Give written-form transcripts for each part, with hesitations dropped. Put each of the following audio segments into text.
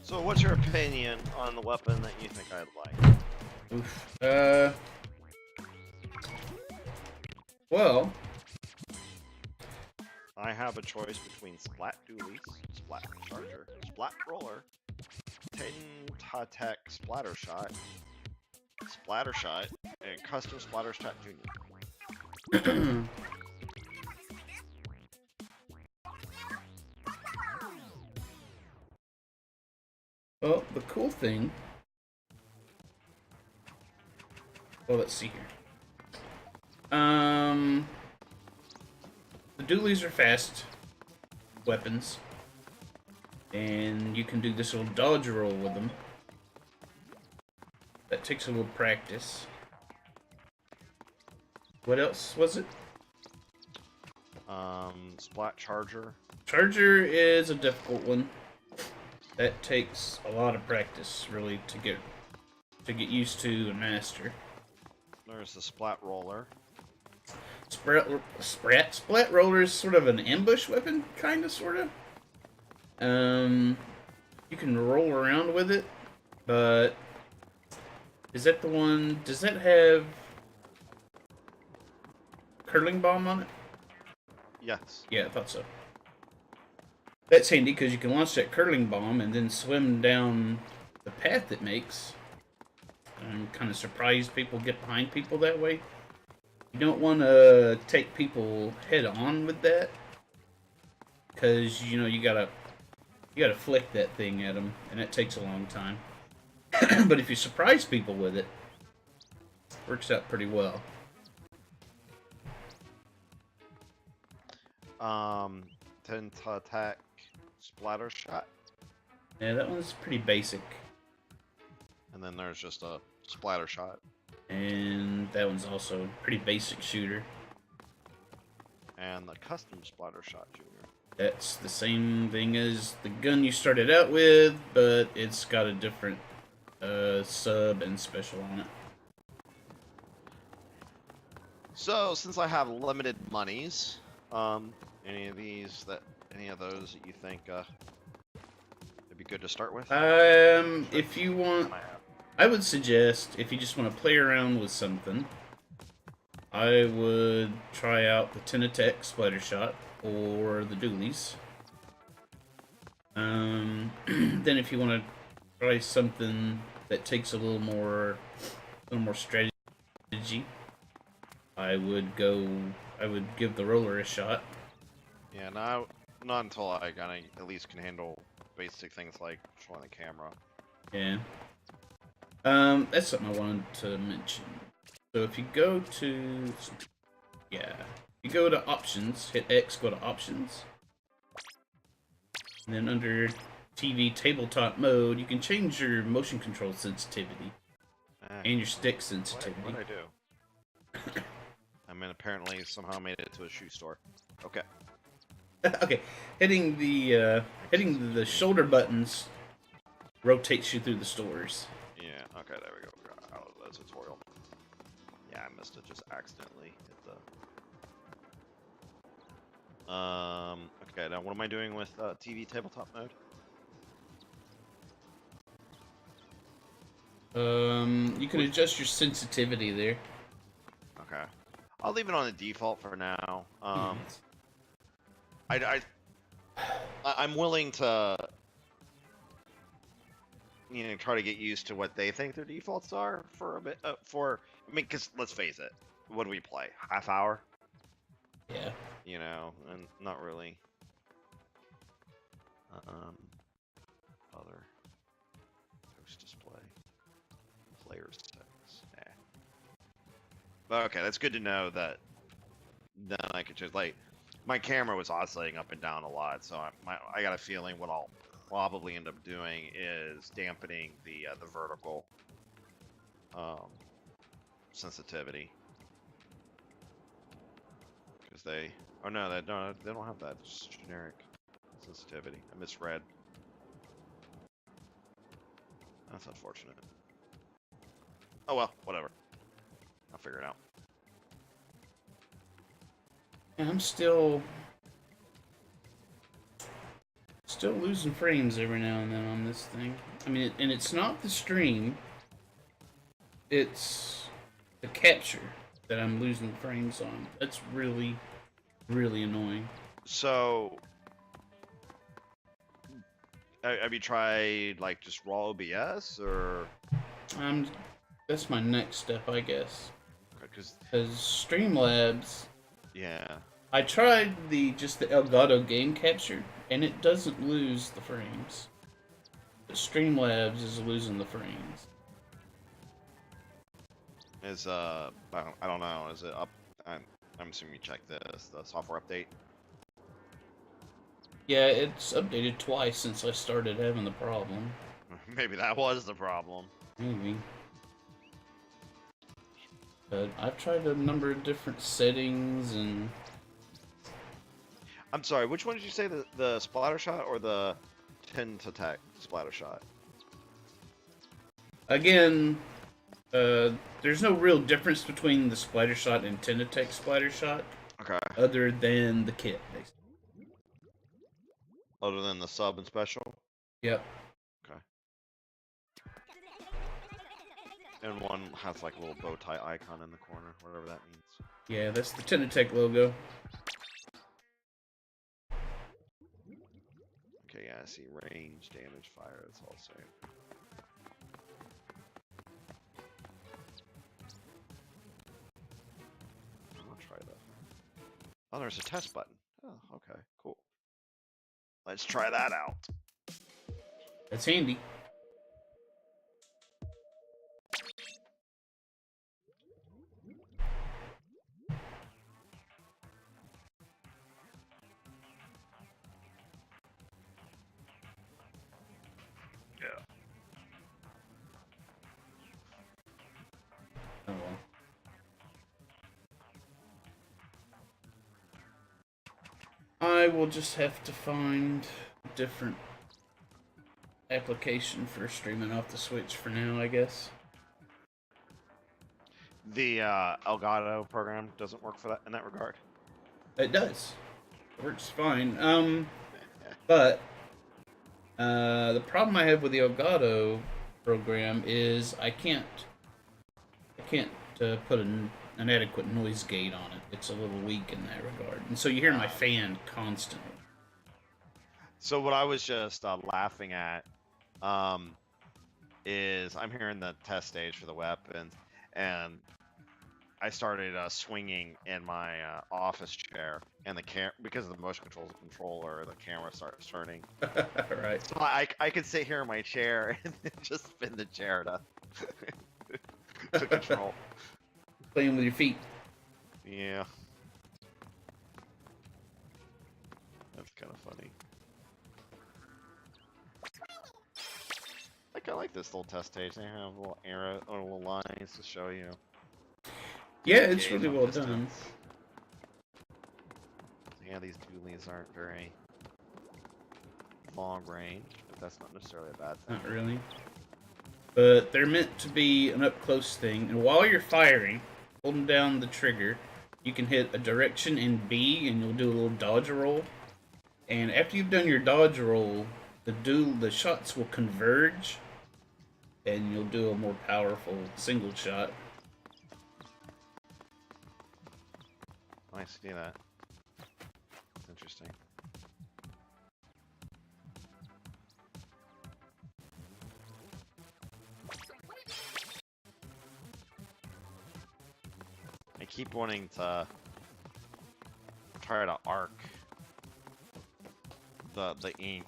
So, what's your opinion on the weapon that you think I'd like? Oof. Well, I have a choice between Splat Dualies, Splat Charger, Splat Roller, Tech Splatter Shot, and Custom Splatter Shot Junior. well, the cool thing. Well, let's see here. The dualies are fast weapons, and you can do this little dodge roll with them. That takes a little practice. What else was it? Splat Charger. Charger is a difficult one. That takes a lot of practice, really, to get used to and master. There's the Splat Roller. Splat roller is sort of an ambush weapon, kind of, sort of. You can roll around with it, but is that the one? Does that have curling bomb on it? Yes. Yeah, I thought so. That's handy because you can launch that curling bomb and then swim down the path it makes. And kind of surprise people, get behind people that way. You don't want to take people head on with that, because you gotta flick that thing at them, and that takes a long time. But if you surprise people with it, it works out pretty well. Attack Splatter Shot. Yeah, that one's pretty basic. And then there's just a Splatter Shot. And that one's also a pretty basic shooter. And the Custom Splatter Shot Junior. That's the same thing as the gun you started out with, but it's got a different sub and special on it. So, since I have limited monies, any of those that you think it'd be good to start with? If you want, I would suggest, if you just want to play around with something, I would try out the Tech Splatter Shot or the dualies. Then if you want to try something that takes a little more strategy, I would give the roller a shot. Yeah, not until I at least can handle basic things like controlling the camera. Yeah. That's something I wanted to mention. So if you go to, options, hit X, go to options, and then under TV tabletop mode, you can change your motion control sensitivity and your stick sensitivity. What'd I do? I mean, apparently somehow made it to a shoe store. Okay. Okay, hitting the shoulder buttons rotates you through the stores. Yeah. Okay. There we go. Out of the tutorial. Yeah, I missed it. Just accidentally hit the. Okay. Now, what am I doing with TV tabletop mode? You can adjust your sensitivity there. Okay. I'll leave it on the default for now. I'm willing to, try to get used to what they think their defaults are for a bit. I mean, because let's face it, what do we play? Half hour? Yeah. And not really. Other host display, player settings. But okay, that's good to know that. Then I could just my camera was oscillating up and down a lot, so I got a feeling what I'll probably end up doing is dampening the vertical sensitivity, because they don't have that. It's just generic sensitivity. I misread. That's unfortunate. Oh well, whatever. I'll figure it out. And I'm still still losing frames every now and then on this thing. I mean, and it's not the stream. It's the capture that I'm losing frames on. That's really, really annoying. So, have you tried like just raw OBS or? That's my next step, I guess. Because Streamlabs. yeah, I tried just the Elgato game capture, and it doesn't lose the frames. But Streamlabs is losing the frames. is I don't know. Is it up? I'm assuming you checked the software update. Yeah, it's updated twice since I started having the problem. Maybe that was the problem. Maybe. But I've tried a number of different settings and... I'm sorry, which one did you say? The splatter shot or the Tech splatter shot? Again, there's no real difference between the splatter shot and Tech splatter shot. Okay. Other than the kit, basically. Other than the sub and special? Yep. Okay. And one has like a little bow tie icon in the corner, whatever that means. Yeah, that's the Tech logo. Okay, yeah, I see range, damage, fire, it's all the same. I'll try that. Oh, there's a test button. Oh, okay, cool. Let's try that out. That's handy. Yeah. Oh well. I will just have to find a different application for streaming off the Switch for now, I guess. The Elgato program doesn't work for that in that regard. It does. It works fine. But the problem I have with the Elgato program is I can't put an adequate noise gate on it. It's a little weak in that regard, and so you hear my fan constantly. So what I was just laughing at is I'm here in the test stage for the weapons, and I started swinging in my office chair, and because of the motion controller, the camera starts turning. Right. So I could sit here in my chair and then just spin the chair to control. Playing with your feet. Yeah. That's kind of funny. I like this little test stage. They have a little arrow or little lines to show you. Yeah, it's really well done. Yeah, these dualies aren't very long range, but that's not necessarily a bad thing. Not really. But they're meant to be an up-close thing, and while you're firing, holding down the trigger, you can hit a direction in B, and you'll do a little dodge roll. And after you've done your dodge roll, the shots will converge, and you'll do a more powerful single shot. I see that. That's interesting. I keep wanting to try to arc the ink.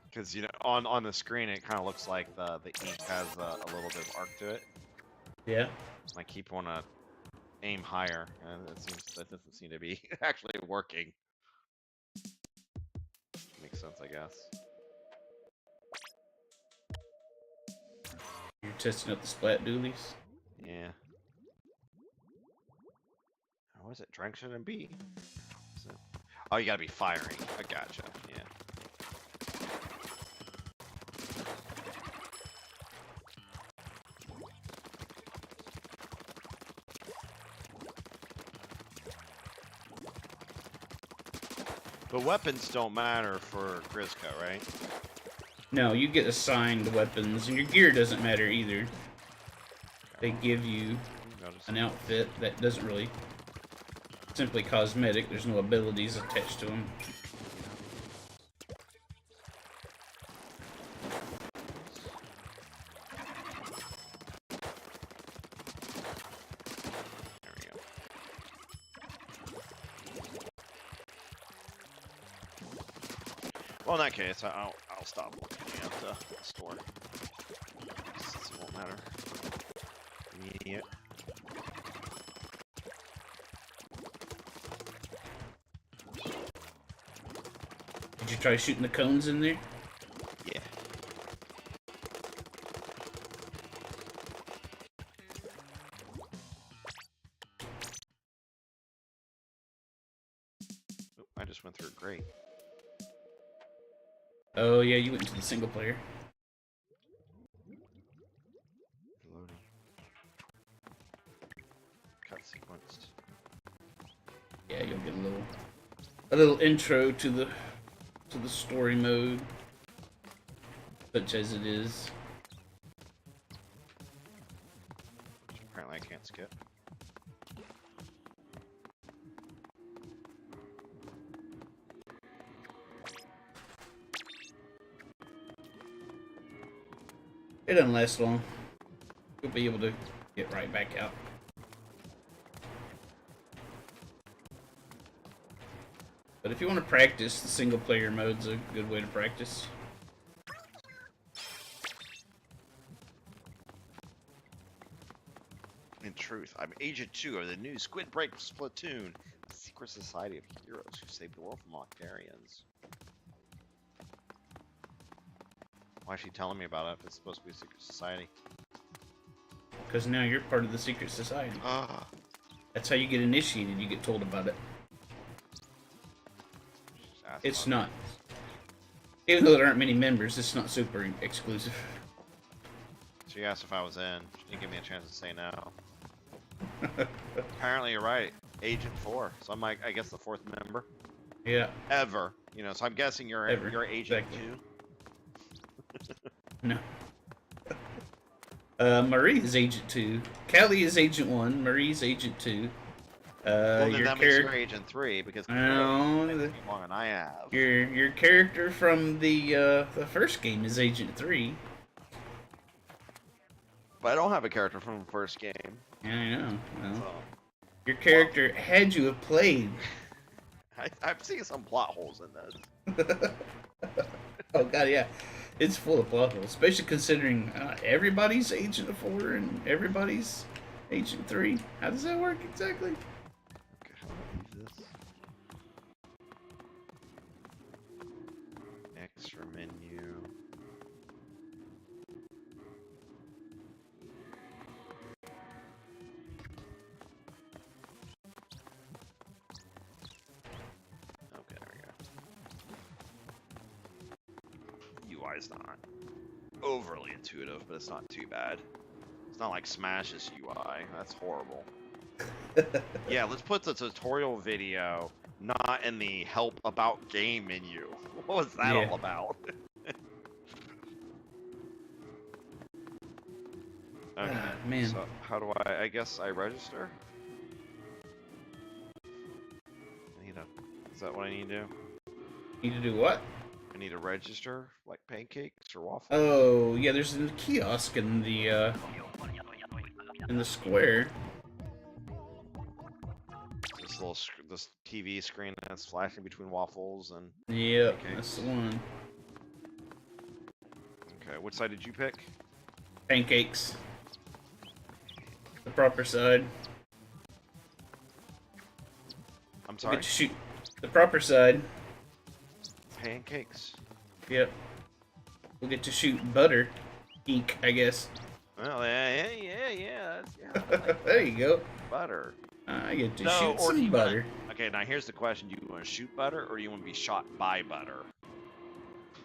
Because you know, on the screen it kind of looks like the ink has a little bit of arc to it. Yeah. I keep want to aim higher, and that doesn't seem to be actually working. Makes sense, I guess. You're testing out the splat dualies? Yeah. What is it? Direction and B? Oh, you gotta be firing. I gotcha. Yeah. But weapons don't matter for Grisco, right? No, you get assigned weapons, and your gear doesn't matter either. They give you an outfit that doesn't really... simply cosmetic. There's no abilities attached to them. There we go. Well, in that case, I'll stop looking at the store. Since it won't matter. Immediate. Did you try shooting the cones in there? Yeah. Oh, I just went through it great. Oh yeah, you went into the single player. Loading. Cut sequenced. Yeah, you'll get a little intro to the story mode, such as it is. Which apparently I can't skip. It doesn't last long. You'll be able to get right back out. But if you want to practice, the single player mode's a good way to practice. In truth, I'm Agent 2 of the new Squid Break Platoon, a secret society of heroes who saved the world from Octarians. Why is she telling me about it if it's supposed to be a secret society? Because now you're part of the secret society. Ah. That's how you get initiated, you get told about it. It's not. Even though there aren't many members, it's not super exclusive. She asked if I was in. She didn't give me a chance to say no. Apparently you're right. Agent 4. So I'm like, I guess the 4th member. Yeah. Ever. You know, so I'm guessing you're Agent Exactly. 2. No. Marie is Agent 2. Callie is Agent 1. Marie's Agent 2. Well, then that makes you Agent 3 because no, longer than I have. Your character from the first game is Agent 3. But I don't have a character from the first game. Yeah, I know. Well, So, your character, had you have played... I've seen some plot holes in this. Oh god, yeah. It's full of plot holes, especially considering everybody's Agent 4 and everybody's Agent 3. How does that work exactly? Okay, how do I leave this? Extra menu. Okay, there we go. UI's not overly intuitive, but it's not too bad. It's not like Smash's UI. That's horrible. Yeah, let's put the tutorial video not in the help about game menu. What was that all about? Okay, man. so how do I guess I register? Is that what I need to do? Need to do what? I need to register, like pancakes or waffles? Oh, yeah, there's a kiosk in the square. This TV screen that's flashing between waffles and Yep, pancakes. that's the one. Okay, what side did you pick? Pancakes. The proper side. I'm You sorry? get to shoot the proper side. Pancakes. Yep. We'll get to shoot butter. Ink, I guess. Well, yeah. I like There you go. butter. I get to No, shoot or do some you butter. Okay, now here's the question. Do you want to shoot butter or do you want to be shot by butter?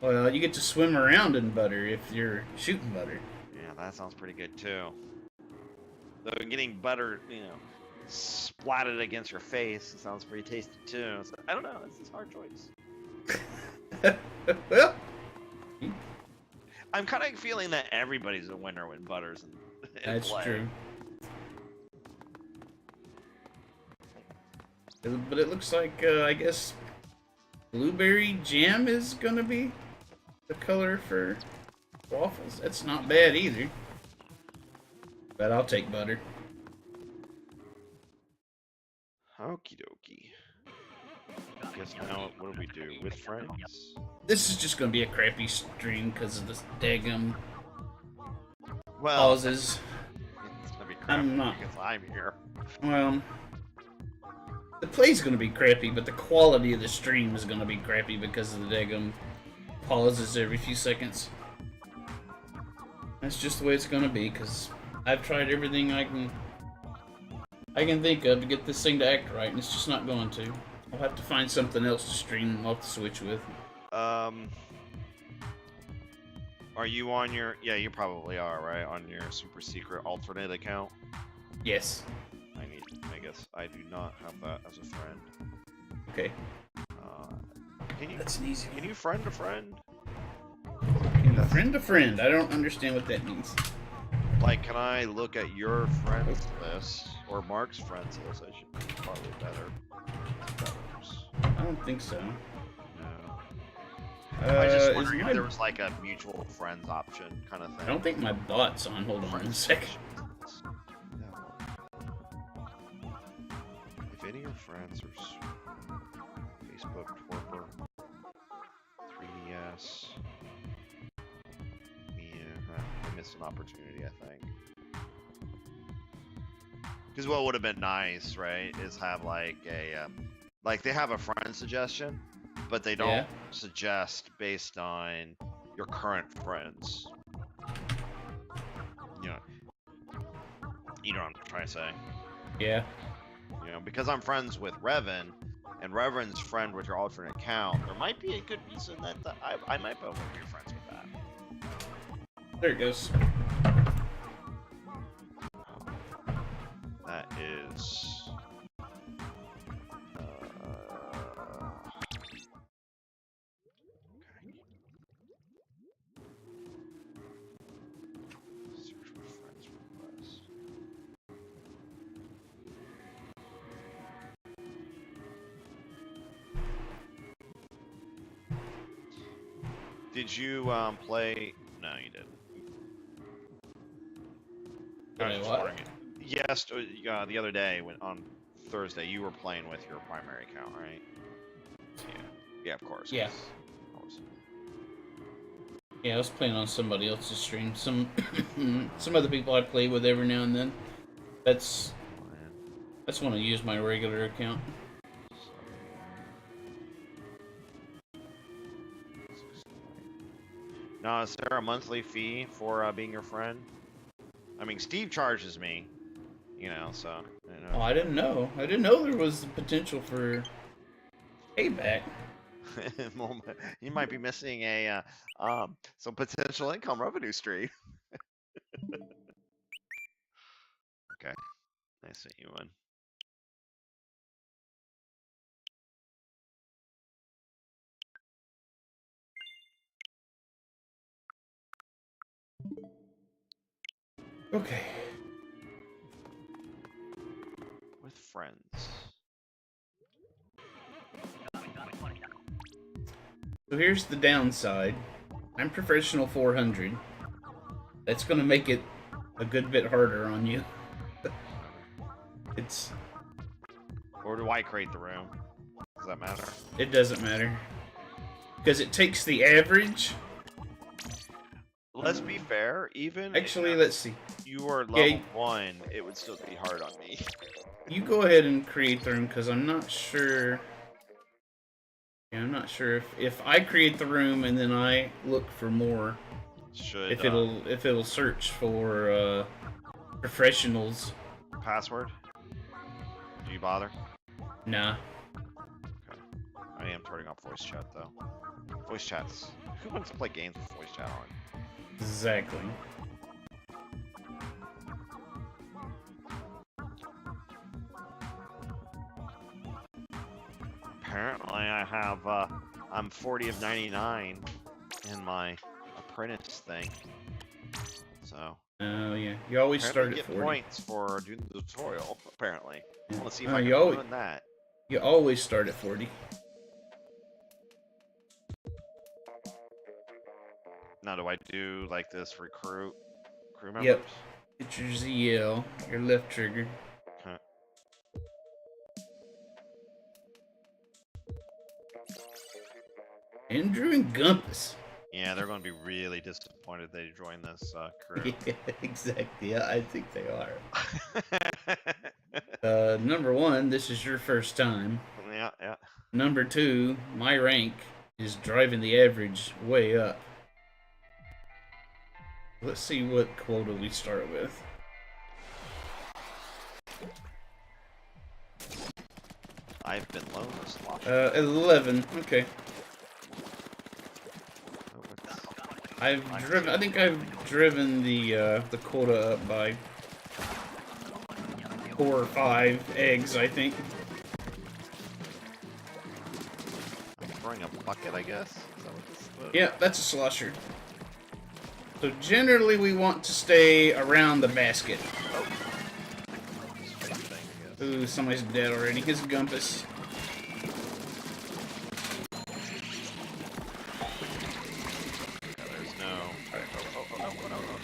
Well, you get to swim around in butter if you're shooting butter. Yeah, that sounds pretty good too. Though getting butter, you know, splat it against your face. It sounds pretty tasty too. So, I don't know. It's a hard choice. Well, I'm kind of feeling that everybody's a winner when butter's in that's play. true. But it looks like, I guess, blueberry jam is gonna be the color for waffles. That's not bad either. But I'll take butter. Okie dokie. I guess now, what do we do? With friends? This is just gonna be a crappy stream because of this daggum Well, pauses. it's gonna be I'm crappy not- because I'm here. Well, the play's gonna be crappy, but the quality of the stream is gonna be crappy because of the daggum pauses every few seconds. That's just the way it's gonna be, because I've tried everything I can think of to get this thing to act right, and it's just not going to. I'll have to find something else to stream off the Switch with. Are you on your? Yeah, you probably are, right? On your super secret alternate account. Yes. I guess I do not have that as a friend. Okay. That's an easy one. Can you friend a friend? Friend to friend. I don't understand what that means. Like, can I look at your friends list or Mark's friends list? I should be probably better. I don't think so. No. I just is wondered if my- there was like a mutual friends option kind of thing. I don't think my bot's on. Hold on a second. If any of your friends are Facebook, Twitter, 3DS, I missed an opportunity, I think. Because what would have been nice, right, is have like a, like they have a friend suggestion, but they don't suggest based on your current friends. You know what I'm trying to say? Yeah. You know, because I'm friends with Revan, and Revan's friend with your alternate account, there might be a good reason that I might be able to be friends with that. There it goes. That is... okay. Search for friends request. Did you play? No, you didn't. Did I was what? wondering. Yes, the other day when on Thursday you were playing with your primary account, right? Yeah, of course. Yeah. Of course. Yeah, I was playing on somebody else's stream. Some other people I play with every now and then. That's when I use my regular account. Now, is there a monthly fee for being your friend? I mean, Steve charges me, you know, so. You know. Oh, I didn't know. I didn't know there was the potential for payback. You might be missing a some potential income revenue stream. Okay, I sent you one. Okay. With friends. So here's the downside. I'm professional 400. That's gonna make it a good bit harder on you. Or do I create the room? Does that matter? It doesn't matter. Because it takes the average. Let's be fair, even Actually, if let's see. you were level 1, it would still be hard on me. You go ahead and create the room, because I'm not sure. Yeah, I'm not sure if I create the room and then I look for more. Should If it'll search for professionals. Password? Do you bother? Nah. Okay. I am turning off voice chat though. Voice chats. Who wants to play games with voice chat on? Apparently, I have. I'm 40 of 99 in my apprentice thing. So. Oh yeah, you always start Apparently at get 40. points for doing the tutorial. Apparently, I want to see if Oh, I can you always ruin that. you always start at 40. Now, do I do like this recruit crew members? Yep. Hit your ZL, your left trigger. Huh. Andrew and Gumpus. Yeah, they're going to be really disappointed they joined this crew. Yeah, exactly. Yeah, I think they are. Number one, this is your first time. Yeah, yeah. Number two, my rank is driving the average way up. Let's see what quota we start with. I've been low this lot. 11. Okay. I think I've driven the quota up by 4 or 5 eggs, I think. I'm throwing a bucket, I guess? Is that what this is? Yeah, that's a slosher. So generally we want to stay around the basket. Oh. Ooh, somebody's dead already. His Gumpus. Yeah, there's no... Oh.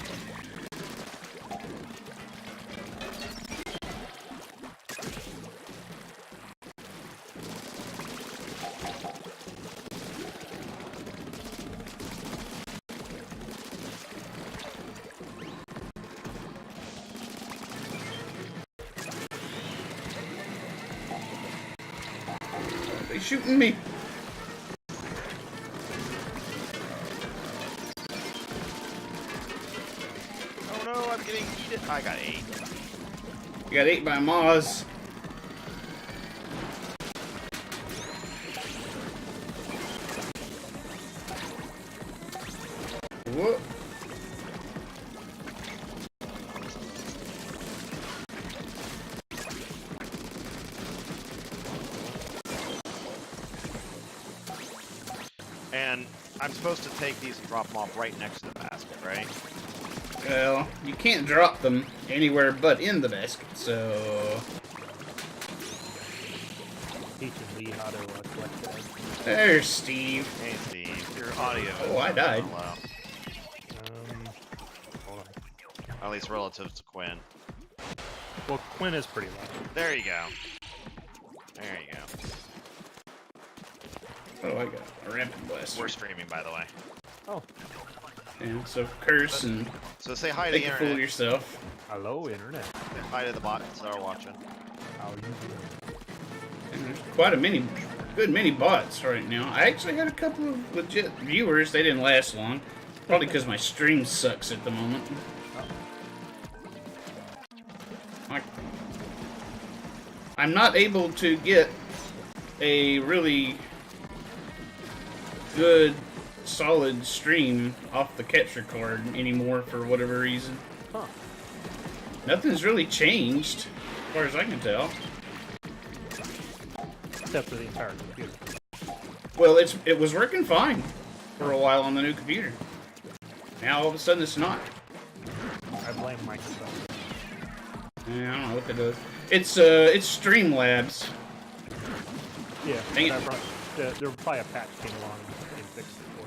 They shooting me. Oh no, I'm getting eaten. I got 8. You got 8 by Moz. Whoop. And I'm supposed to take these and drop them off right next to the basket, right? Well, you can't drop them anywhere but in the basket, so... Teaching Lee how to collect that. There's Steve. Hey, Steve, your audio. Oh, I died. Low. Hold on. At least relative to Quinn. Well, Quinn is pretty loud. There you go. There you go. Oh, I got a rampant blaster. We're streaming, by the way. Oh, Yeah, so curse and So say hi to take the a fool internet. yourself. hello, Internet. Say hi to the bots that are watching. How you doing? And there's quite a good many bots right now. I actually had a couple of legit viewers. They didn't last long. Probably because my stream sucks at the moment. I'm not able to get a really good, solid stream off the capture card anymore for whatever reason. Huh. Nothing's really changed, as far as I can tell. Except for the entire computer. Well, it was working fine for a while on the new computer. Now all of a sudden it's not. I blame Microsoft. Yeah, I don't know what that does. It's Streamlabs. Yeah, Dang it. there was probably a patch came along and fixed it for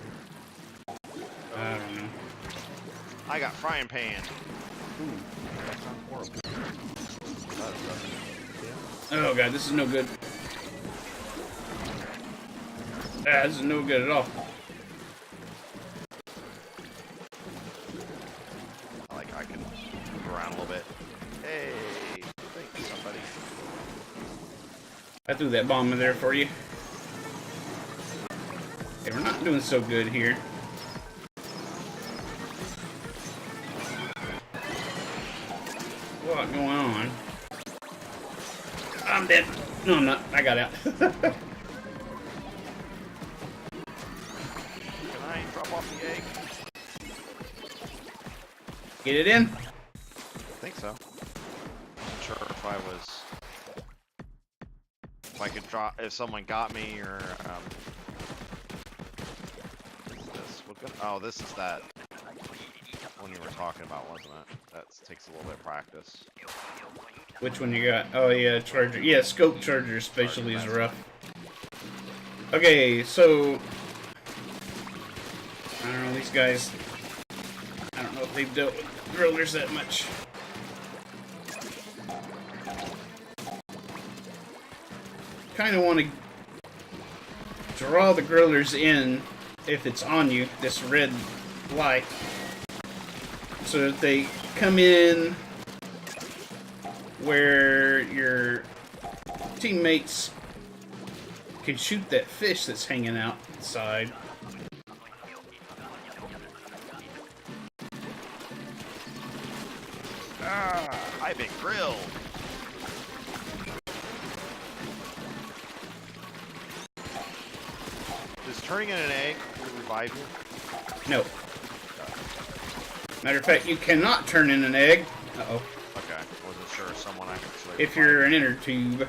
you. I don't know. I got frying pan. Ooh, that sounds horrible. Yeah. Oh god, this is no good. Ah, this is no good at all. I can move around a little bit. Hey, thank you, somebody. I threw that bomb in there for you. Okay, we're not doing so good here. A lot going on. I'm dead. No, I'm not. I got out. Can I drop off the egg? Get it in. I think so. Not sure if I was... If I could drop... if someone got me or what is this? What good? Oh, this is that one you were talking about, wasn't it? That takes a little bit of practice. Which one you got? Oh yeah, charger. Yeah, scope charger especially is rough. Okay, so I don't know, these guys, I don't know if they've dealt with grillers that much. Kind of want to draw the grillers in if it's on you, this red light, so that they come in where your teammates can shoot that fish that's hanging outside. Ah, I've been grilled. Does turning in an egg revive you? No. Matter of fact, you cannot turn in an egg. Uh-oh. Okay, I wasn't sure someone actually. If you're an inner tube. There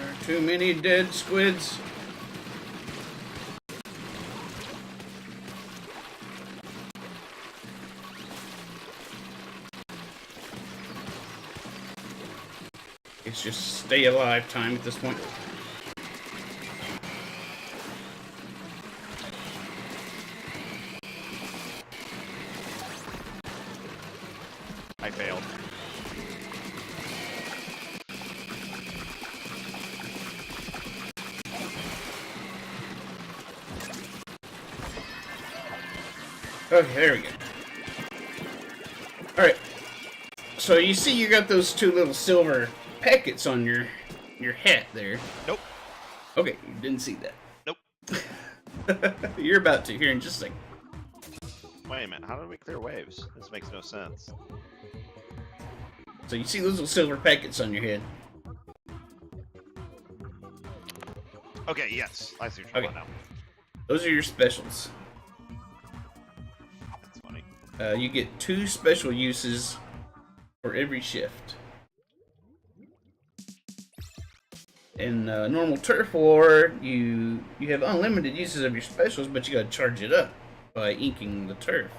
are too many dead squids. It's just stay alive time at this point. I failed. Okay, there we go. Alright. So you see you got those two little silver packets on your hat there. Nope. Okay, you didn't see that. Nope. You're about to here in just a second. Wait a minute, how did we clear waves? This makes no sense. So you see those little silver packets on your head. Okay, yes. I see what you're talking about Those are your specials. now. That's funny. You get 2 special uses for every shift. In normal turf war, you have unlimited uses of your specials, but you gotta charge it up by inking the turf.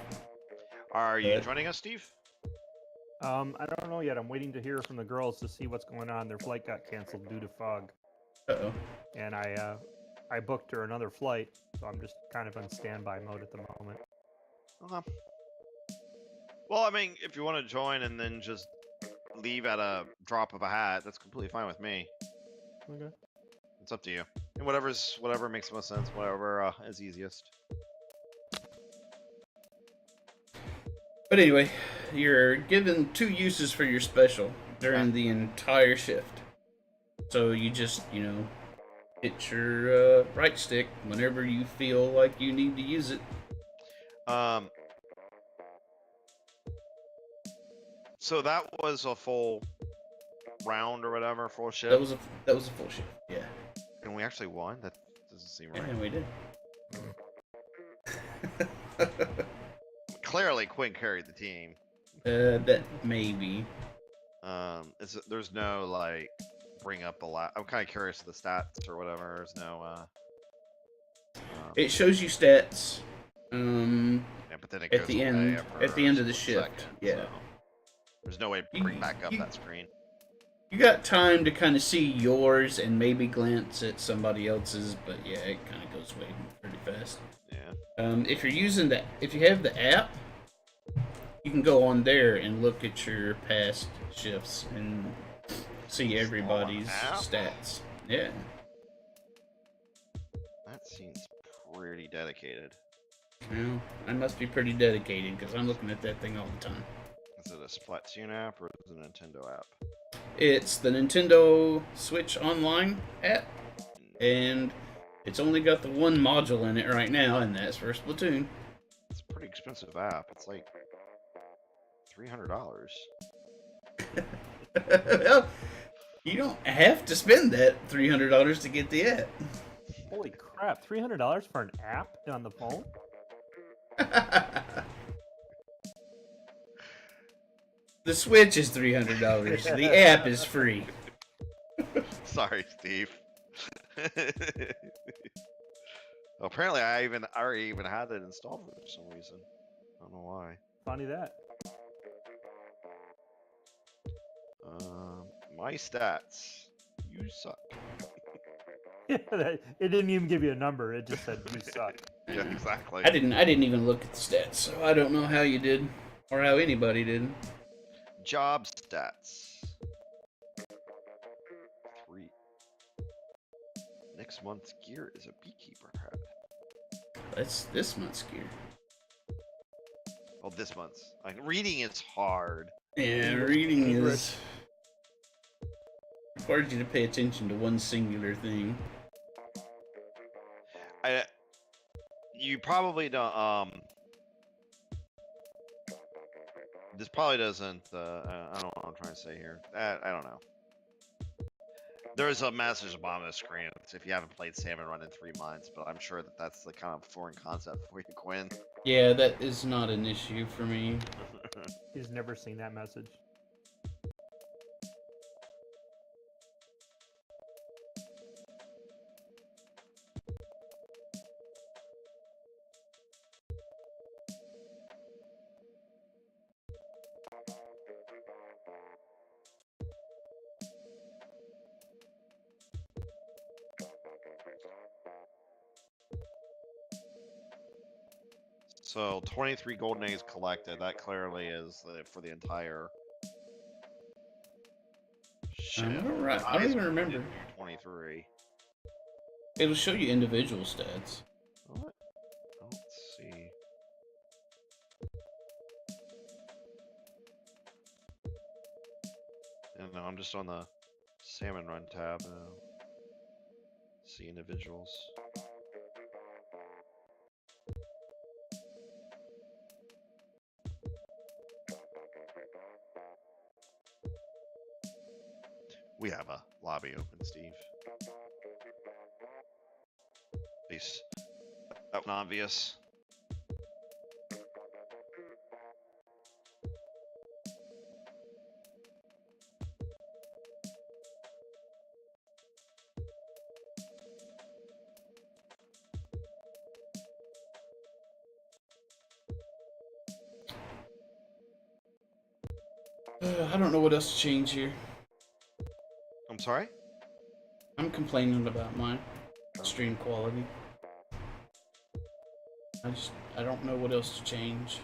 Are you joining us, Steve? I don't know yet. I'm waiting to hear from the girls to see what's going on. Their flight got canceled due to fog, Uh-oh. and I booked her another flight, so I'm just kind of on standby mode at the moment. Okay. Well, I mean, if you want to join and then just leave at a drop of a hat, that's completely fine with me. Okay. It's up to you. And whatever makes most sense, whatever is easiest. But anyway, you're given 2 uses for your special during the entire shift. So you just, hit your right stick whenever you feel like you need to use it. So that was a full round or whatever, full shift. That was a full shift. Yeah. And we actually won. That doesn't seem right. Yeah, we did. Clearly, Quinn carried the team. That maybe. There's no like bring up a lot. I'm kind of curious of the stats or whatever. There's no. It shows you stats. Yeah, but then it At goes the away end. after At the end of the a shift. second, Yeah. so there's no way to bring back up that screen. You got time to kind of see yours and maybe glance at somebody else's, but yeah, it kind of goes away pretty fast. Yeah. If you have the app, you can go on there and look at your past shifts and see everybody's stats. Yeah. That seems pretty dedicated. Well, I must be pretty dedicated because I'm looking at that thing all the time. Is it a Splatoon app or is it a Nintendo app? It's the Nintendo Switch Online app, and it's only got the one module in it right now, and that's for Splatoon. It's a pretty expensive app. It's like $300. Well, you don't have to spend that $300 to get the app. Holy crap! $300 for an app on the phone? The Switch is $300. The app is free. Sorry, Steve. Apparently, I already even had it installed for some reason. I don't know why. Funny that. My stats. You suck. It didn't even give you a number. It just said you suck. Yeah, exactly. I didn't even look at the stats, so I don't know how you did, or how anybody did. Job stats. 3. Next month's gear is a beekeeper hat. That's this month's gear. Oh, this month's. Reading is hard. Yeah, reading is requires you to pay attention to one singular thing. You probably don't. This probably doesn't. I don't know what I'm trying to say here. I don't know. There's a message above the screen if you haven't played Salmon Run in 3 months, but I'm sure that's the kind of foreign concept for you, Quinn. Yeah, that is not an issue for me. He's never seen that message. So 23 golden eggs collected. That clearly is for the entire. Shit. Alright, I don't even remember. 23. It'll show you individual stats. What? Let's see. And no, I'm just on the Salmon Run tab now. See individuals. We have a lobby open, Steve. At least that was obvious. I don't know what else to change here. I'm sorry? I'm complaining about my stream quality. I don't know what else to change.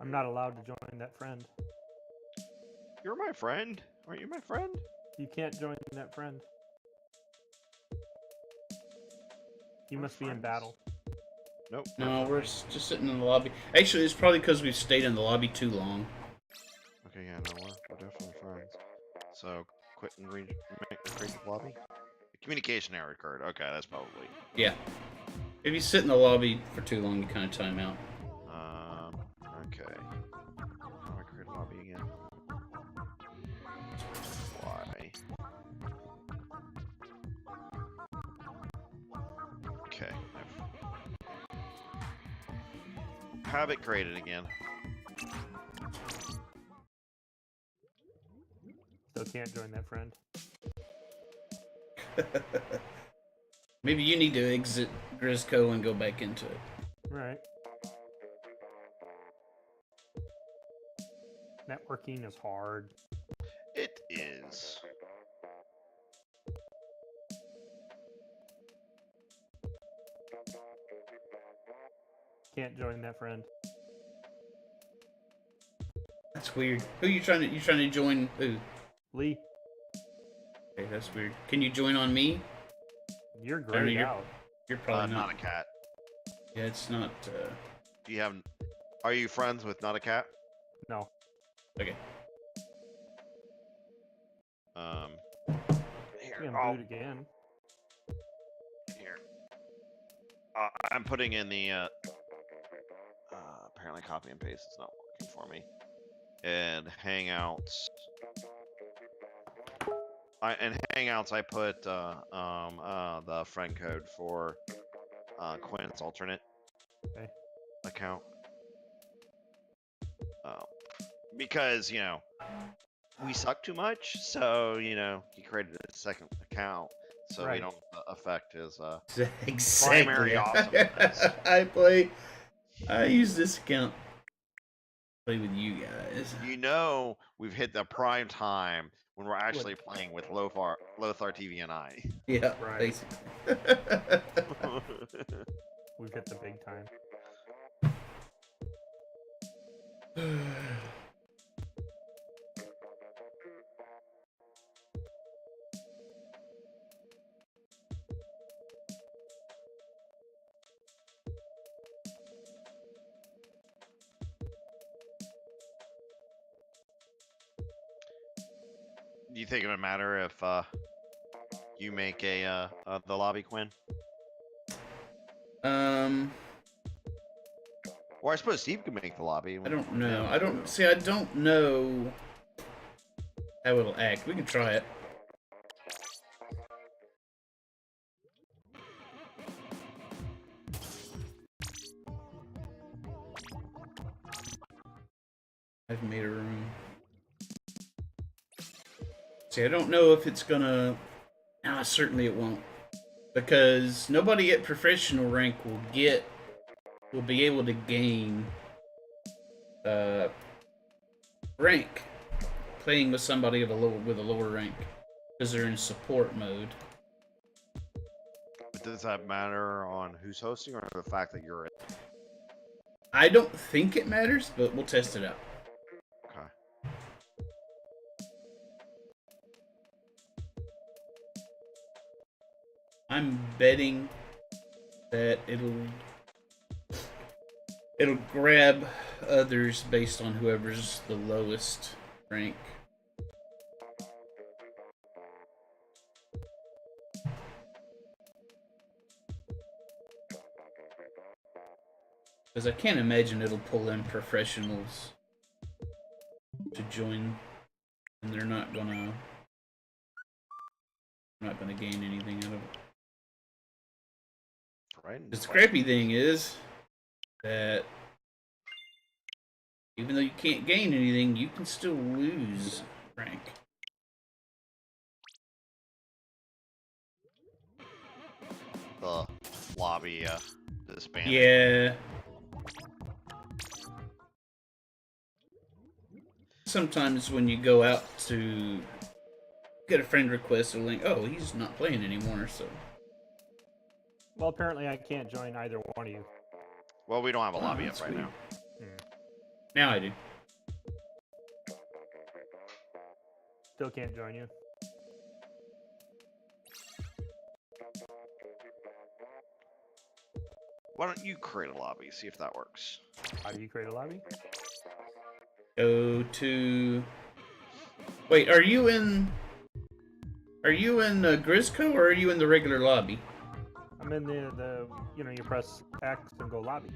I'm not allowed to join that friend. You're my friend. Aren't you my friend? You can't join that friend. You We're must be in friends. battle. Nope. No, we're just sitting in the lobby. Actually, it's probably because we've stayed in the lobby too long. Okay, yeah, no, we're definitely friends. So, quit and create the lobby? The communication error occurred. Okay, that's probably. Yeah. If you sit in the lobby for too long, you kind of time out. Okay. How do I create a lobby again? Why? Okay. Have it created again. Still can't join that friend. Maybe you need to exit Grisco and go back into it. Right. Networking is hard. It is. Can't join that friend. That's weird. Who you trying to join? Who? Lee, Okay, that's weird. Can you join on me? you're I mean, grayed out. You're probably Not a cat. Yeah, it's not. Do you have? Are you friends with Not a Cat? No. Okay. Here. You can Oh, boot again. here. I'm putting in the. Apparently, copy and paste is not working for me. And Hangouts. In Hangouts, I put the friend code for Quinn's alternate Okay. account. Because we suck too much, so he created a second account so we Right. don't affect his Exactly. primary awesomeness. I use this account to play with you guys. We've hit the prime time when we're actually playing with Lothar TV and I. Yeah, Right. basically. We've hit the big time. Do you think it would matter if you make the lobby, Quinn? Or I suppose Steve could make the lobby. I don't know. I don't know how it'll act. We can try it. I've made a room. See, I don't know if it's gonna... Nah, certainly it won't. Because nobody at professional rank will be able to gain rank playing with somebody with a lower rank. Because they're in support mode. But does that matter on who's hosting or the fact that you're in? I don't think it matters, but we'll test it out. Okay. I'm betting that it'll grab others based on whoever's the lowest rank. Because I can't imagine it'll pull in professionals to join, and they're not gonna gain anything out of it. Right. The scrappy thing is that even though you can't gain anything, you can still lose rank. The lobby disbanded. Yeah. Sometimes when you go out to get a friend request, they're like, oh, he's not playing anymore, so... Well, apparently I can't join either one of you. Well, we don't have a Oh, lobby that's up right weird. now. Now I do. Still can't join you. Why don't you create a lobby, see if that works? How do you create a lobby? Go to... Wait, are you in Grisco, or are you in the regular lobby? I'm in the you press X and go lobby.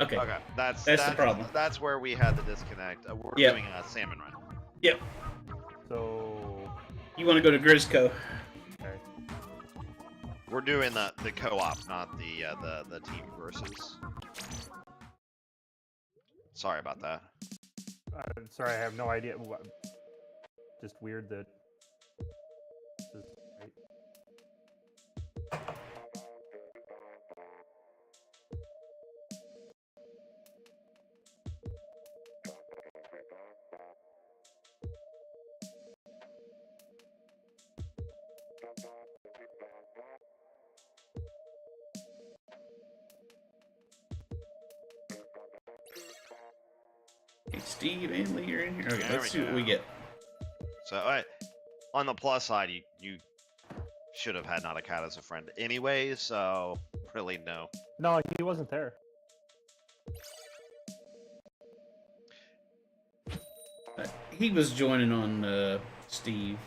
Okay. Okay, that's the problem. That's where we had the disconnect. We're Yep. doing a salmon run. Yep. So You want to go to Grisco. okay. We're doing the co-op, not the team versus. Sorry about that. Sorry, I have no idea. Just weird that. This is right. Okay, Steve and Lee are in here. Okay, There let's we see what we go. get. So, alright. On the plus side, you should have had Not a Cat as a friend anyway, so really no. No, he wasn't there. He was joining on Steve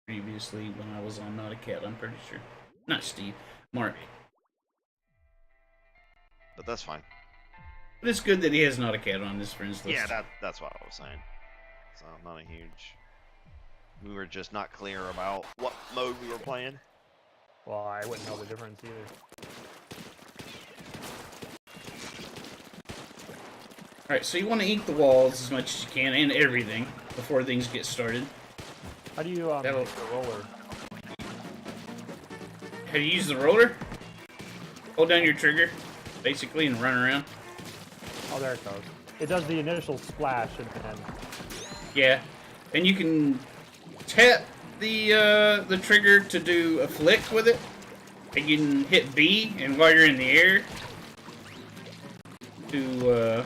previously when I was on Not a Cat, I'm pretty sure. Not Steve, Mark. But that's fine. But it's good that he has Not a Cat on his friends list. Yeah, that's what I was saying. So not a huge. We were just not clear about what mode we were playing. Well, I wouldn't know the difference either. Alright, so you want to ink the walls as much as you can, and everything, before things get started. How do you make the roller? How do you use the roller? Hold down your trigger, basically, and run around. Oh, there it goes. It does the initial splash, and then... Yeah, and you can tap the trigger to do a flick with it. And you can hit B, and while you're in the air, to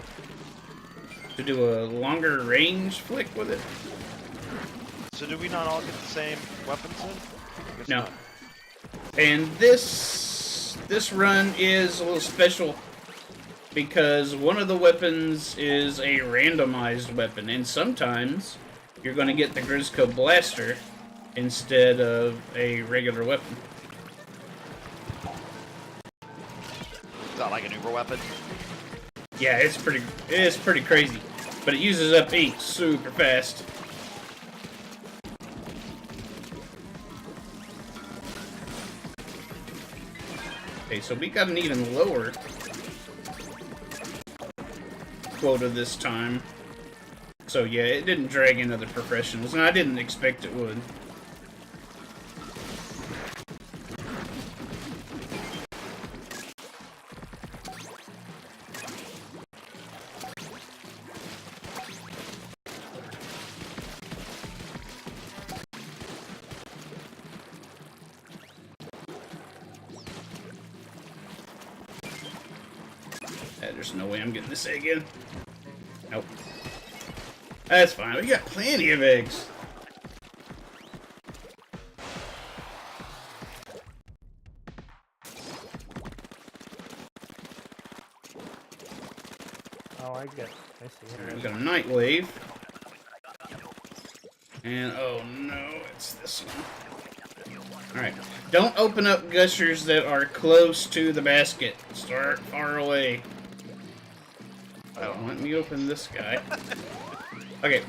do a longer range flick with it. So do we not all get the same weapons then? I guess No. not. And this run is a little special because one of the weapons is a randomized weapon, and sometimes you're going to get the Grisco Blaster instead of a regular weapon. Is that like an Uber weapon? Yeah, it's pretty crazy, but it uses up ink super fast. Okay, so we got an even lower quota this time. So yeah, it didn't drag in other professionals, and I didn't expect it would. There's no way I'm getting this egg in. Nope. That's fine. We got plenty of eggs. Oh, I see it. Alright, we got a night wave. And, oh no, it's this one. Alright. Don't open up gushers that are close to the basket. Start far away. Oh, let me open this guy. Okay.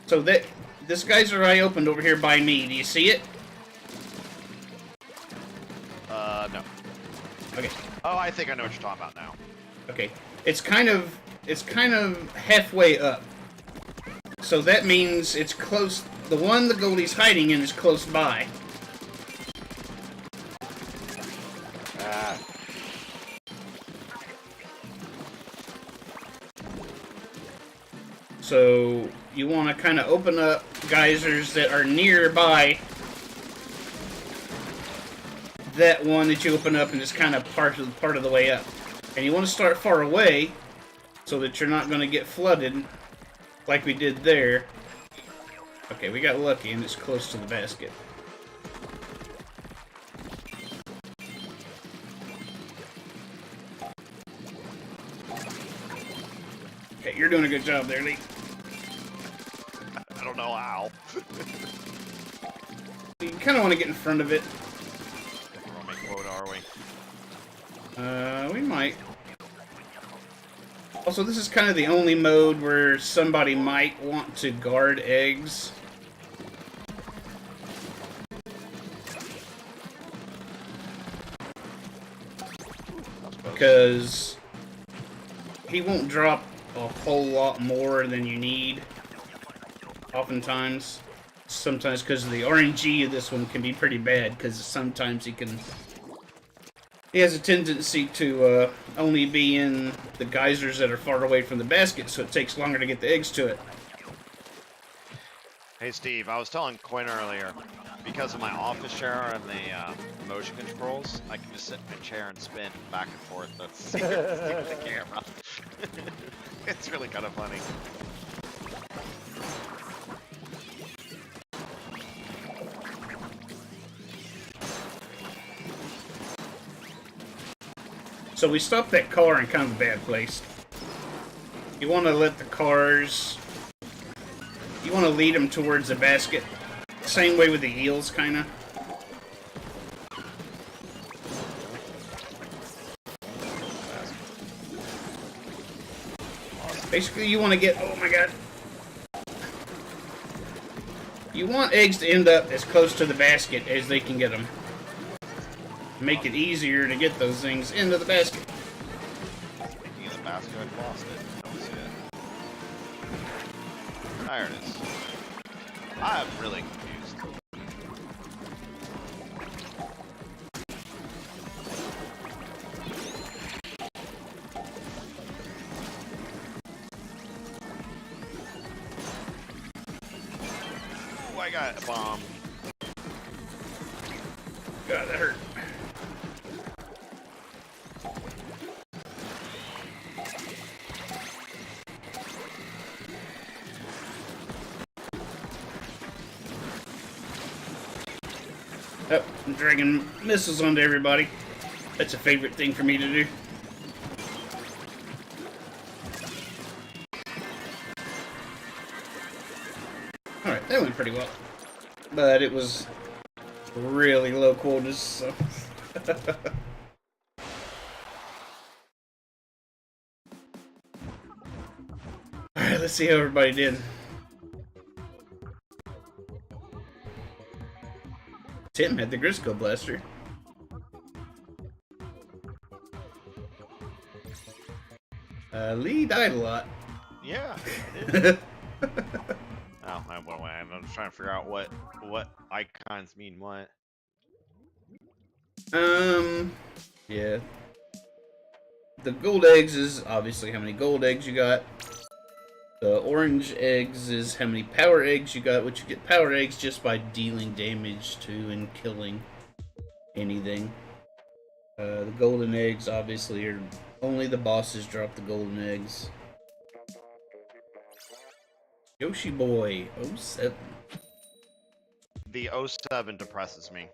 So this geyser I opened over here by me. Do you see it? No. Okay. Oh, I think I know what you're talking about now. Okay. It's kind of halfway up. So that means it's close. The one the Goldie's hiding in is close by. Ah. So you want to kind of open up geysers that are nearby that one that you open up and it's kind of part of the way up. And you want to start far away so that you're not going to get flooded like we did there. Okay, we got lucky and it's close to the basket. Okay, you're doing a good job there, Lee. I don't know how. You kind of want to get in front of it. We're gonna make quota, are we? We might. Also, this is kind of the only mode where somebody might want to guard eggs. Because he won't drop a whole lot more than you need. Oftentimes. Sometimes because the RNG of this one can be pretty bad, because sometimes he has a tendency to only be in the geysers that are far away from the basket, so it takes longer to get the eggs to it. Hey Steve, I was telling Quinn earlier, because of my office chair and the motion controls, I can just sit in my chair and spin back and forth. That's the camera. It's really kind of funny. So we stopped that car in kind of a bad place. You want to let the cars... You want to lead them towards the basket. Same way with the eels, kind of. Basically, you want to get... Oh my god. You want eggs to end up as close to the basket as they can get them. Make it easier to get those things into the basket. Speaking of the basket, I lost. There it is. I'm really confused. Ooh, I got a bomb. God, that hurt. Oh, I'm dragging missiles onto everybody. That's a favorite thing for me to do. Alright, that went pretty well. But it was really low quotas, so... Alright, let's see how everybody did. Tim had the Grisco Blaster. Lee died a lot. Yeah, I did. Oh, I'm trying to figure out what icons mean what. Yeah. The gold eggs is obviously how many gold eggs you got. The orange eggs is how many power eggs you got, which you get power eggs just by dealing damage to and killing anything. The golden eggs obviously are only the bosses drop the golden eggs. Yoshi Boy 07. The 07 depresses me.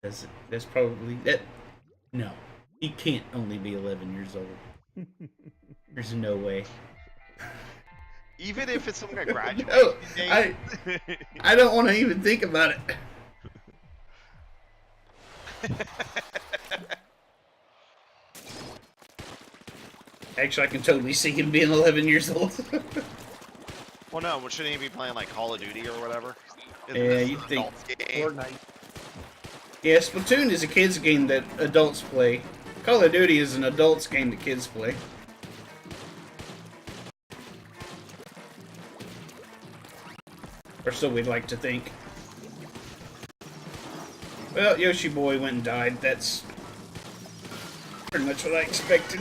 That's probably that. No, he can't only be 11 years old. There's no way. Even if it's some kind of graduation No, date. I don't want to even think about it. Actually, I can totally see him being 11 years old. Well, no, shouldn't he be playing like Call of Duty or whatever? Isn't Yeah, this you'd an think. adult's game? Fortnite. Yeah, Splatoon is a kids game that adults play. Call of Duty is an adults game that kids play. Or so we'd like to think. Well, Yoshi Boy went and died. That's pretty much what I expected.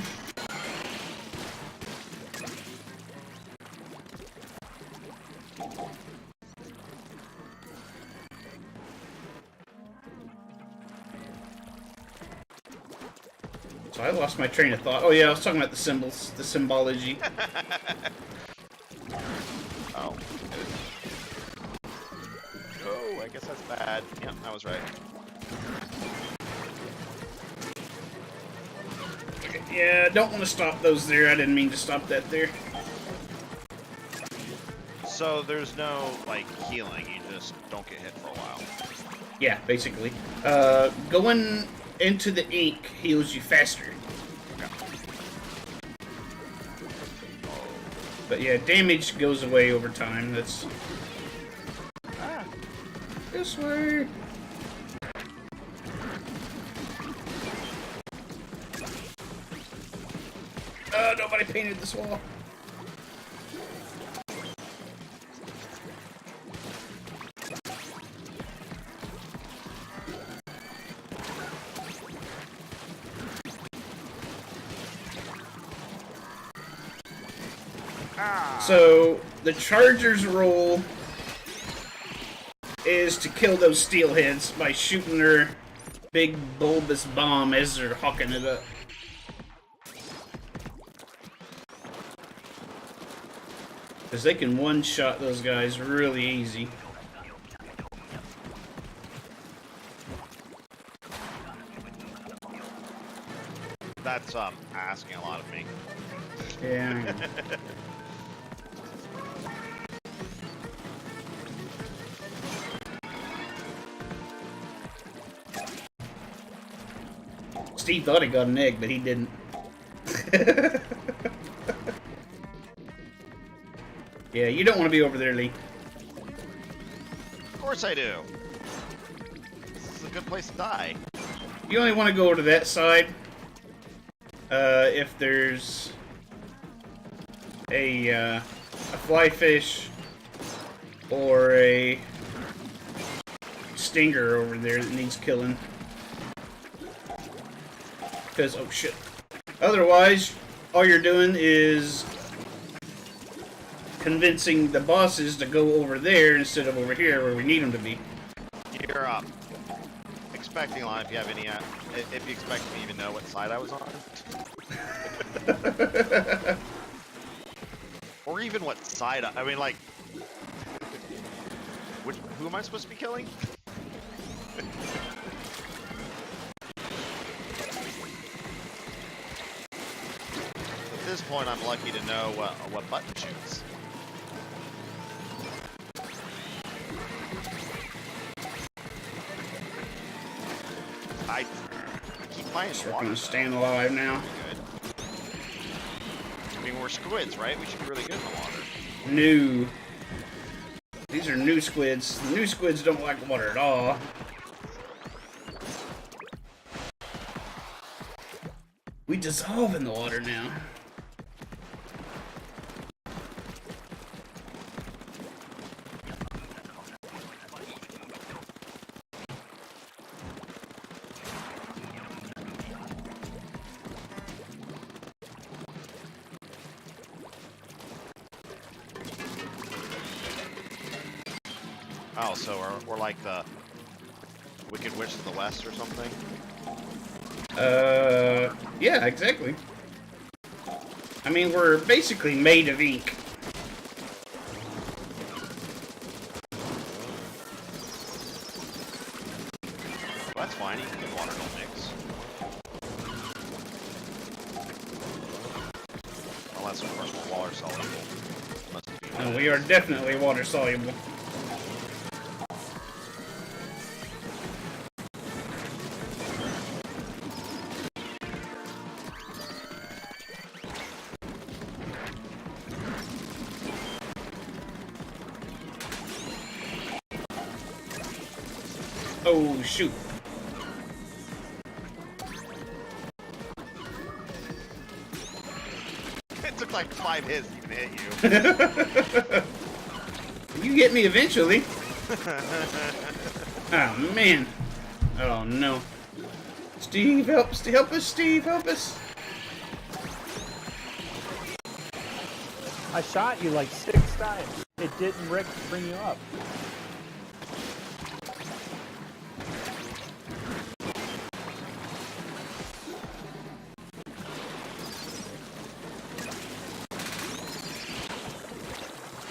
So I lost my train of thought. Oh yeah, I was talking about the symbols, the symbology. Oh. Oh, I guess that's bad. Yep, I was right. Okay, yeah, don't want to stop those there. I didn't mean to stop that there. So there's no, like, healing. You just don't get hit for a while. Yeah, basically. Going into the ink heals you faster. Okay. But yeah, damage goes away over time. That's... Ah. This way. Nobody painted this wall. So, the Charger's role is to kill those steelheads by shooting their big bulbous bomb as they're hawking it up. Because they can one-shot those guys really easy. That's asking a lot of me. Yeah. Steve thought he got an egg, but he didn't. Yeah, you don't want to be over there, Lee. Of course I do. This is a good place to die. You only want to go over to that side if there's a fly fish or a stinger over there that needs killing. Because, oh shit. Otherwise, all you're doing is convincing the bosses to go over there instead of over here where we need them to be. You're expecting on if you have any, if you expect me to even know what side I was on. Or even what side, I mean, like, who am I supposed to be killing? At this point, I'm lucky to know what button shoots. I keep playing We're water. gonna staying alive now. Good. I mean, we're squids, right? We should be really good in the water. New. These are new squids. The new squids don't like water at all. We dissolve in the water now. Oh, so we're like the Wicked Witch of the West or something? Yeah, exactly. I mean, we're basically made of ink. Well, that's fine, ink and water don't mix. Unless, of course, we're water soluble. Must be No, we are definitely water soluble. Oh, shoot. It took like 5 hits to even hit you. You get me eventually. Oh, man. Oh, no. Steve, help us, Steve, help us. I shot you like 6 times. It didn't bring you up.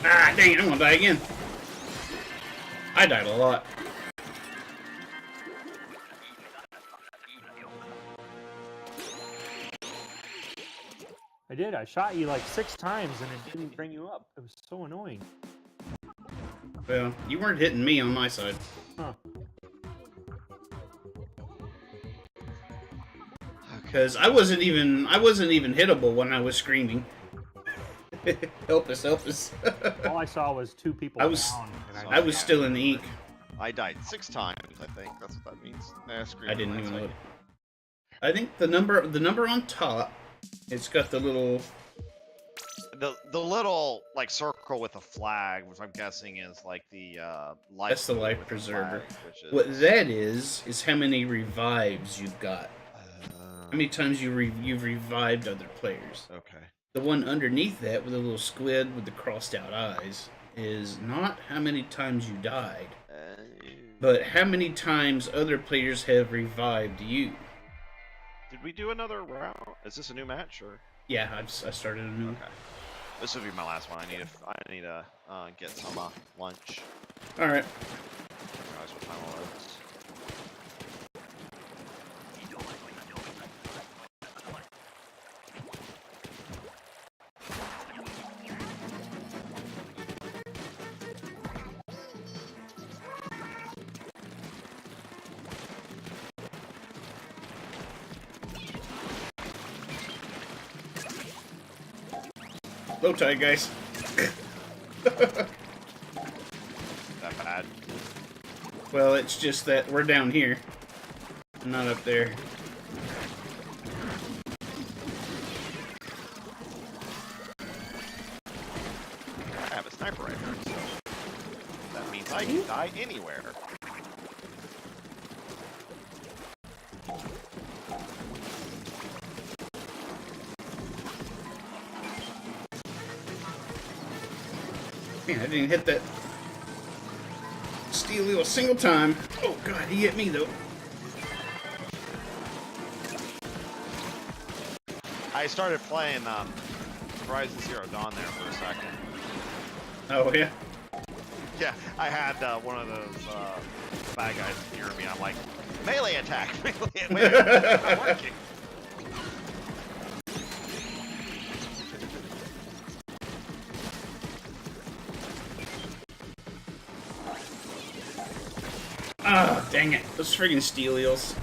Ah, dang it, I'm gonna die again. I died a lot. I did. I shot you like 6 times and it didn't bring you up. It was so annoying. Well, you weren't hitting me on my side. Huh. Because I wasn't even hittable when I was screaming. Help us, help us. All I saw was 2 people I was- down. And I was still in the ink. I died 6 times, I think. That's what that means. Nah, screw I it, didn't that's even know like- it. I think the number on top, it's got the little. The little like circle with a flag, which I'm guessing is like the life. That's the buoy life with a preserver. flag, which is, What that is how many revives you've got. How many times you've revived other players. Okay. The one underneath that with the little squid with the crossed out eyes is not how many times you died, but how many times other players have revived you. Did we do another round? Is this a new match or? Yeah, I started a new. Okay. This will be my last one. I need to get some lunch. All right. I realize what time it was. Low tide, guys. That bad? Well, it's just that we're down here, not up there. I have a sniper rifle. So. I can die anywhere. Man, I didn't hit that steel wheel a single time. Oh god, he hit me though. I started playing Horizon Zero Dawn there for a second. Oh yeah. Yeah, I had one of those bad guys near me. I'm like, melee attack, melee. Wait, it's not working. Ah, dang it. Those friggin' steel eels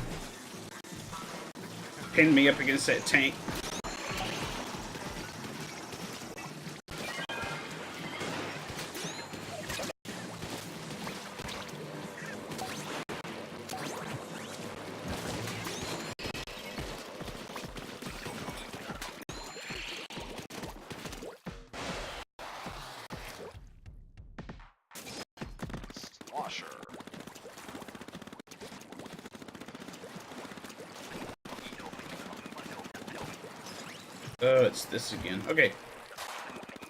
pinned me up against that tank. Washer. Oh, it's this again. Okay.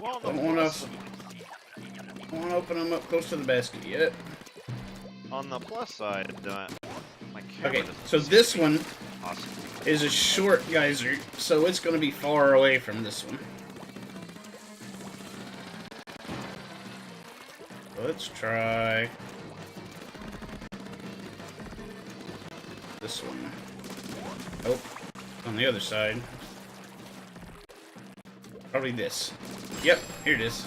Well, Don't want to open them up close to the basket yet. on the plus side, my camera Okay, doesn't so seem this to be one awesome. is a short geyser, so it's going to be far away from this one. Let's try this one. Oh, on the other side. Probably this. Yep, here it is.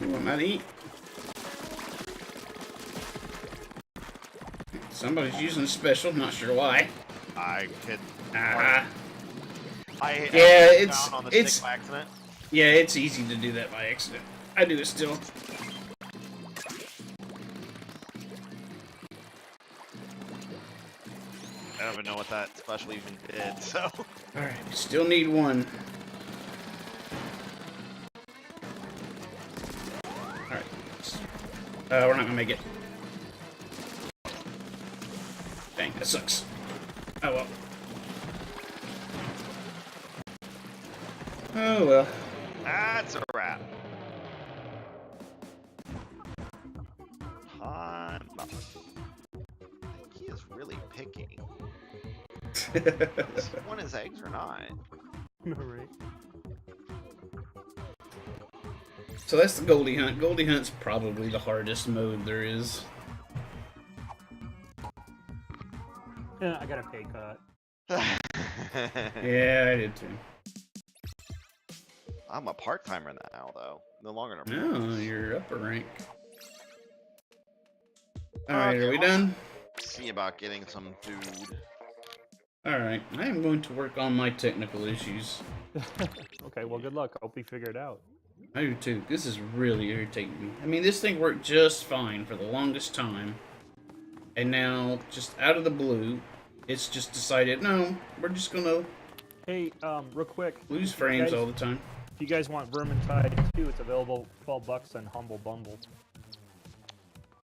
You want that to eat? Somebody's using a special, not sure why. I could. Ah. I Yeah, accidentally it's- found on the it's- stick by accident. Yeah, it's easy to do that by accident. I do it still. I don't even know what that special even did. So Alright, we still need one. Alright. We're not gonna make it. Dang, that sucks. Oh well. Oh well. that's a wrap. I think he is really picky. Does he want his eggs or not? Right. So that's the Goldie Hunt. Goldie Hunt's probably the hardest mode there is. Yeah, I got a pay cut. Yeah, I did too. I'm a part-timer now, though. No longer an No, apprentice. you're upper rank. Alright, Okay, are we well, done? See about getting some food. Alright, I am going to work on my technical issues. Okay, well, good luck. Hope you figure it out. I do too. This is really irritating me. I mean, this thing worked just fine for the longest time. And now, just out of the blue, it's just decided, no, we're just gonna Hey, real quick. lose frames guys- all the time. If you guys want Vermintide 2, it's available $12 on Humble Bundle.